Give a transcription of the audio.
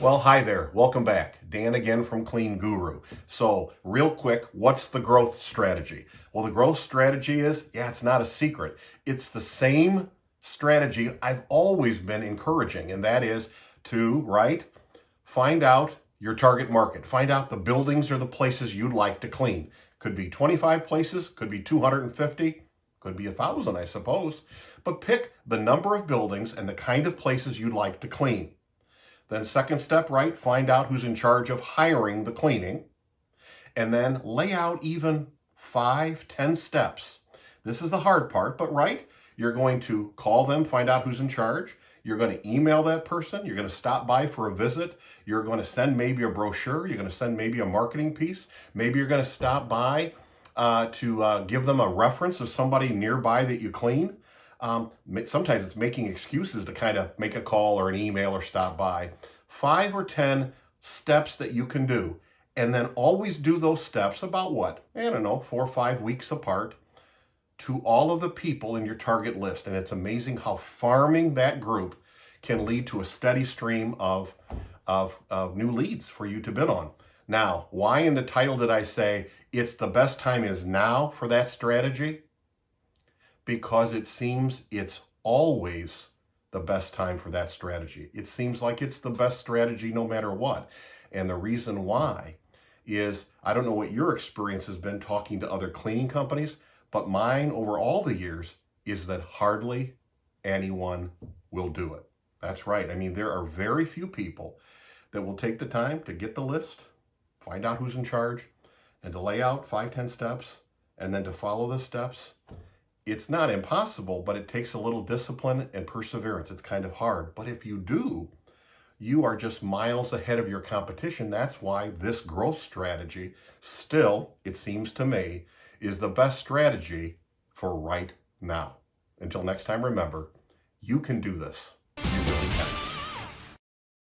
Well, hi there. Welcome back. Dan again from Clean Guru. So, real quick, what's the growth strategy? Well, the growth strategy is, it's not a secret. It's the same strategy I've always been encouraging, and that is to, right, find out your target market. Find out the buildings or the places you'd like to clean. Could be 25 places, could be 250, could be 1,000, I suppose. But pick the number of buildings and the kind of places you'd like to clean. Then second step, right, find out who's in charge of hiring the cleaning. And then lay out even 5, 10 steps. This is the hard part, but right, you're going to call them, find out who's in charge. You're going to email that person. You're going to stop by for a visit. You're going to send maybe a brochure. You're going to send maybe a marketing piece. Maybe you're going to stop by to give them a reference of somebody nearby that you clean. Sometimes it's making excuses to kind of make a call or an email or stop by. 5 or 10 steps that you can do. And then always do those steps about what? 4 or 5 weeks apart to all of the people in your target list. And it's amazing how farming that group can lead to a steady stream of new leads for you to bid on. Now, why in the title did I say it's the best time is now for that strategy? Because it seems it's always the best time for that strategy. It seems like it's the best strategy no matter what. And the reason why is, I don't know what your experience has been talking to other cleaning companies, but mine over all the years is that hardly anyone will do it. That's right. I mean, there are very few people that will take the time to get the list, find out who's in charge, and to lay out 5, 10 steps, and then to follow the steps. It's not impossible, but it takes a little discipline and perseverance. It's kind of hard. But if you do, you are just miles ahead of your competition. That's why this growth strategy still, it seems to me, is the best strategy for right now. Until next time, remember, you can do this. You really can.